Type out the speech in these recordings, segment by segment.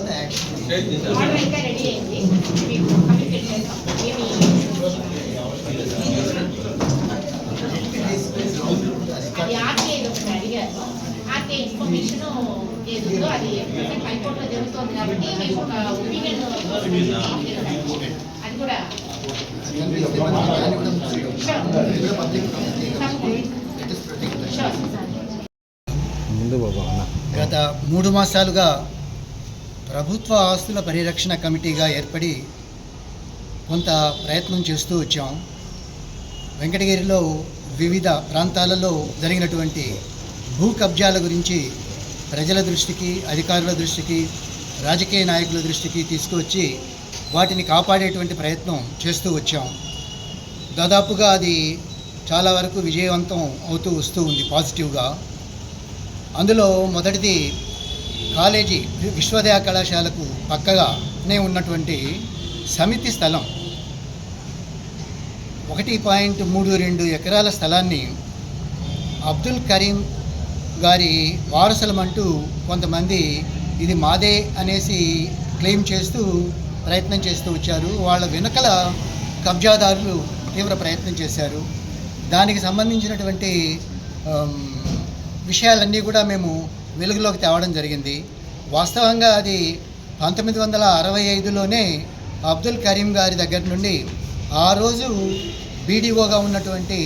తర్వాత action ready అయింది. మీకు కమ్యూనికేట్ చేస్తాం. అది ఆర్టీఐ ఒకటి అడిగారు. ఆర్టీఐ ఇన్ఫర్మేషన్ ఏదో అది హైకోర్టులో జరుగుతుంది కాబట్టి మీకు ఒక ఒపీనియన్ అది కూడా గత 3 మాసాలుగా ప్రభుత్వ ఆస్తుల పరిరక్షణ కమిటీగా ఏర్పడి కొంత ప్రయత్నం చేస్తూ వచ్చాం. వెంకటగిరిలో వివిధ ప్రాంతాలలో జరిగినటువంటి భూ కబ్జాల గురించి ప్రజల దృష్టికి, అధికారుల దృష్టికి, రాజకీయ నాయకుల దృష్టికి తీసుకువచ్చి వాటిని కాపాడేటువంటి ప్రయత్నం చేస్తూ వచ్చాం. దాదాపుగా అది చాలా వరకు విజయవంతం అవుతూ వస్తూ ఉంది పాజిటివ్గా. అందులో మొదటిది కాలేజీ విశ్వవిద్యాలయ కళాశాలకు పక్కగానే ఉన్నటువంటి సమితి స్థలం 1.32 ఎకరాల స్థలాన్ని అబ్దుల్ కరీం గారి వారసులమంటూ కొంతమంది ఇది మాదే అనేసి క్లెయిమ్ చేస్తూ ప్రయత్నం చేస్తూ వచ్చారు. వాళ్ళ వెనుకల కబ్జాదారులు తీవ్ర ప్రయత్నం చేశారు. దానికి సంబంధించినటువంటి విషయాలన్నీ కూడా మేము వెలుగులోకి తేవడం జరిగింది. వాస్తవంగా అది 1965లోనే అబ్దుల్ కరీం గారి దగ్గర నుండి ఆ రోజు బీడీఓగా ఉన్నటువంటి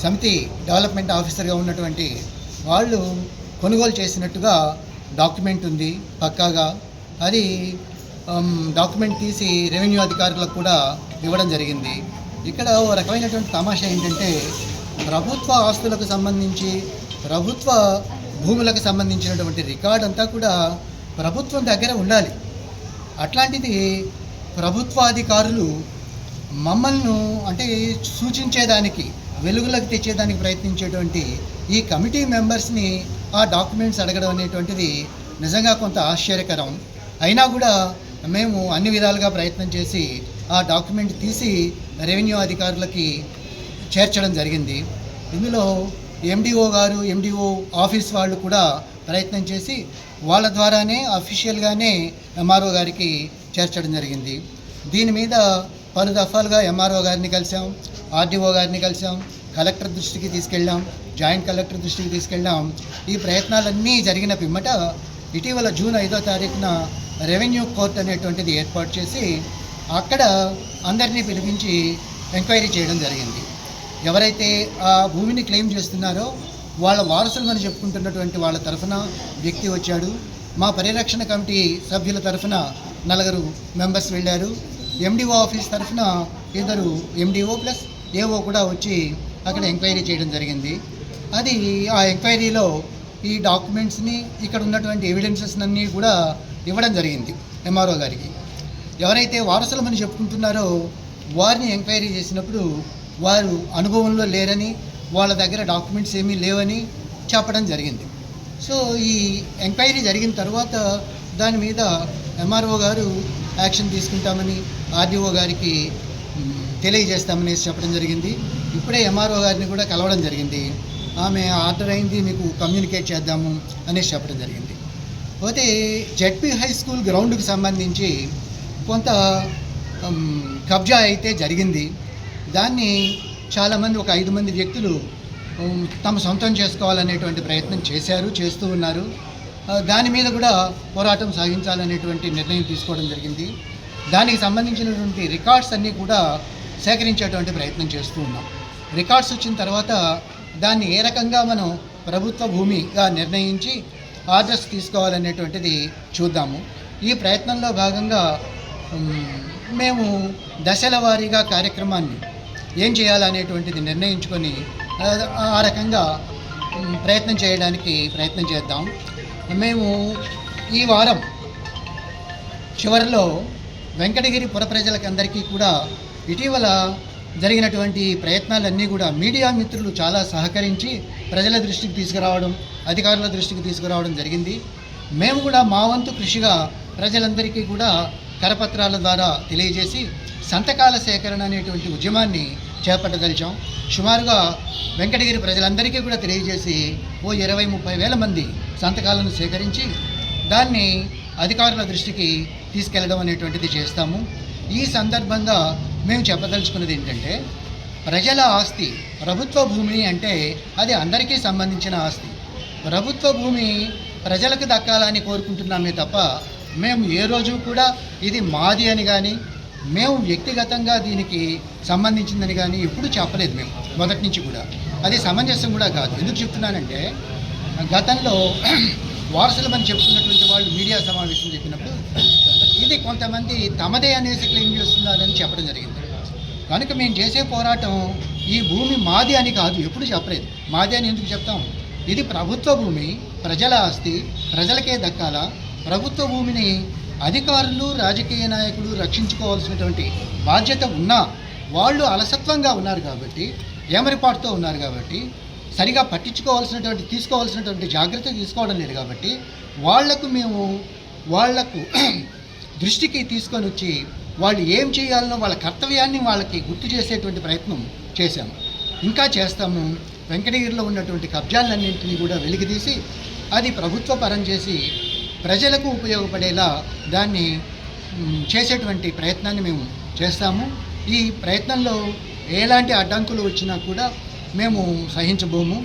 సమితి డెవలప్మెంట్ ఆఫీసర్గా ఉన్నటువంటి వాళ్ళు కొనుగోలు చేసినట్టుగా డాక్యుమెంట్ ఉంది పక్కాగా. అది డాక్యుమెంట్ తీసి రెవెన్యూ అధికారులకు కూడా ఇవ్వడం జరిగింది. ఇక్కడ ఓ రకమైనటువంటి తమాషా ఏంటంటే ప్రభుత్వ ఆస్తులకు సంబంధించి, ప్రభుత్వ భూములకు సంబంధించినటువంటి రికార్డ్ అంతా కూడా ప్రభుత్వం దగ్గర ఉండాలి. అట్లాంటిది ప్రభుత్వాధికారులు మమ్మల్ని అంటే సూచించేదానికి, వెలుగులోకి తెచ్చేదానికి ప్రయత్నించేటువంటి ఈ కమిటీ మెంబర్స్ని ఆ డాక్యుమెంట్స్ అడగడం అనేటువంటిది నిజంగా కొంత ఆశ్చర్యకరం. అయినా కూడా మేము అన్ని విధాలుగా ప్రయత్నం చేసి ఆ డాక్యుమెంట్ తీసి రెవెన్యూ అధికారులకి చేర్చడం జరిగింది. ఇందులో ఎండిఓ గారు, ఎండిఓ ఆఫీస్ వాళ్ళు కూడా ప్రయత్నం చేసి వాళ్ళ ద్వారానే అఫీషియల్గానే ఎంఆర్ఓ గారికి చేర్చడం జరిగింది. దీని మీద పలు దఫాలుగా ఎంఆర్ఓ గారిని కలిసాం, ఆర్డీఓ గారిని కలిసాం, కలెక్టర్ దృష్టికి తీసుకెళ్ళాం, జాయింట్ కలెక్టర్ దృష్టికి తీసుకెళ్ళాం. ఈ ప్రయత్నాలన్నీ జరిగిన పిమ్మట ఇటీవల జూన్ 5వ తారీఖున రెవెన్యూ కోర్ట్ అనేటువంటిది ఏర్పాటు చేసి అక్కడ అందరినీ పిలిపించి ఎంక్వైరీ చేయడం జరిగింది. ఎవరైతే ఆ భూమిని క్లెయిమ్ చేస్తున్నారో వాళ్ళ వారసులను చెప్పుకుంటున్నటువంటి వాళ్ళ తరఫున వ్యక్తి వచ్చాడు. మా పరిరక్షణ కమిటీ సభ్యుల తరఫున 4 మెంబర్స్ వెళ్ళారు. ఎండిఓ ఆఫీస్ తరఫున 2 ఎండిఓ ప్లస్ ఏఓ కూడా వచ్చి అక్కడ ఎంక్వైరీ చేయడం జరిగింది. అది ఆ ఎంక్వైరీలో ఈ డాక్యుమెంట్స్ని, ఇక్కడ ఉన్నటువంటి ఎవిడెన్సెస్ అన్నీ కూడా ఇవ్వడం జరిగింది ఎంఆర్ఓ గారికి. ఎవరైతే వారసులమని చెప్పుకుంటున్నారో వారిని ఎంక్వైరీ చేసినప్పుడు వారు అనుభవంలో లేరని, వాళ్ళ దగ్గర డాక్యుమెంట్స్ ఏమీ లేవని చెప్పడం జరిగింది. సో ఈ ఎంక్వైరీ జరిగిన తర్వాత దాని మీద ఎంఆర్ఓ గారు యాక్షన్ తీసుకుంటామని ఆర్డీఓ గారికి తెలియజేస్తామనేసి చెప్పడం జరిగింది. ఇప్పుడే ఎంఆర్ఓ గారిని కూడా కలవడం జరిగింది. ఆమె ఆర్డర్ అయింది, మీకు కమ్యూనికేట్ చేద్దాము అనేసి చెప్పడం జరిగింది. పోతే జెడ్పీ హై స్కూల్ గ్రౌండ్కి సంబంధించి కొంత కబ్జా అయితే జరిగింది. దాన్ని చాలామంది, ఒక 5 మంది వ్యక్తులు తమ సొంతం చేసుకోవాలనేటువంటి ప్రయత్నం చేస్తూ ఉన్నారు. దాని మీద కూడా పోరాటం సాగించాలనేటువంటి నిర్ణయం తీసుకోవడం జరిగింది. దానికి సంబంధించినటువంటి రికార్డ్స్ అన్నీ కూడా సేకరించేటువంటి ప్రయత్నం చేస్తూ ఉన్నాం. రికార్డ్స్ వచ్చిన తర్వాత దాన్ని ఏ రకంగా మనం ప్రభుత్వ భూమిగా నిర్ణయించి ఆర్డర్స్ తీసుకోవాలనేటువంటిది చూద్దాము. ఈ ప్రయత్నంలో భాగంగా మేము దశల వారీగా కార్యక్రమాన్ని ఏం చేయాలనేటువంటిది నిర్ణయించుకొని ఆ రకంగా ప్రయత్నం చేద్దాం. మేము ఈ వారం చివరిలో వెంకటగిరి పుర ప్రజలకందరికీ కూడా ఇటీవల జరిగినటువంటి ప్రయత్నాలన్నీ కూడా మీడియా మిత్రులు చాలా సహకరించి ప్రజల దృష్టికి తీసుకురావడం, అధికారుల దృష్టికి తీసుకురావడం జరిగింది. మేము కూడా మా వంతు కృషిగా ప్రజలందరికీ కూడా కరపత్రాల ద్వారా తెలియజేసి సంతకాల సేకరణ అనేటువంటి ఉద్యమాన్ని చేపట్టదలిచాం. సుమారుగా వెంకటగిరి ప్రజలందరికీ కూడా తెలియజేసి ఓ 20-30 వేల మంది సంతకాలను సేకరించి దాన్ని అధికారుల దృష్టికి తీసుకెళ్లడం అనేటువంటిది చేస్తాము. ఈ సందర్భంగా మేము చెప్పదలుచుకున్నది ఏంటంటే, ప్రజల ఆస్తి ప్రభుత్వ భూమి అంటే అది అందరికీ సంబంధించిన ఆస్తి. ప్రభుత్వ భూమి ప్రజలకు దక్కాలని కోరుకుంటున్నామే తప్ప మేము ఏ రోజు కూడా ఇది మాది అని కానీ, మేము వ్యక్తిగతంగా దీనికి సంబంధించిందని కానీ ఎప్పుడూ చెప్పలేదు. మేము మొదటి నుంచి కూడా అది సమంజసం కూడా కాదు. ఎందుకు చెప్తున్నానంటే, గతంలో వారసులమని చెప్తున్నటువంటి వాళ్ళు మీడియా సమావేశం చెప్పినప్పుడు ఇది కొంతమంది తమదే అనేసి క్లెయిమ్ చేస్తున్నారని చెప్పడం జరిగింది. కనుక మేము చేసే పోరాటం ఈ భూమి మాది అని కాదు, ఎప్పుడు చెప్పలేదు. మాది అని ఎందుకు చెప్తాం? ఇది ప్రభుత్వ భూమి, ప్రజల ఆస్తి, ప్రజలకే దక్కాల. ప్రభుత్వ భూమిని అధికారులు, రాజకీయ నాయకులు రక్షించుకోవాల్సినటువంటి బాధ్యత ఉన్నా వాళ్ళు అలసత్వంగా ఉన్నారు కాబట్టి, ఏమరిపాటుతో ఉన్నారు కాబట్టి, సరిగా పట్టించుకోవాల్సినటువంటి తీసుకోవాల్సినటువంటి జాగ్రత్త తీసుకోవడం లేదు కాబట్టి వాళ్లకు దృష్టికి తీసుకొని వచ్చి వాళ్ళు ఏం చేయాలనో వాళ్ళ కర్తవ్యాన్ని వాళ్ళకి గుర్తు చేసేటువంటి ప్రయత్నం చేశాము, ఇంకా చేస్తాము. వెంకటగిరిలో ఉన్నటువంటి కబ్జాలన్నింటినీ కూడా వెలికితీసి అది ప్రభుత్వ పరం చేసి ప్రజలకు ఉపయోగపడేలా దాన్ని చేసేటువంటి ప్రయత్నాన్ని మేము చేస్తాము. ఈ ప్రయత్నంలో ఎలాంటి అడ్డంకులు వచ్చినా కూడా మేము సహించబోము.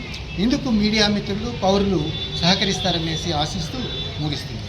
ఇందుకు మీడియా మిత్రులు, పౌరులు సహకరిస్తారనేసి ఆశిస్తూ ముగిస్తుంది.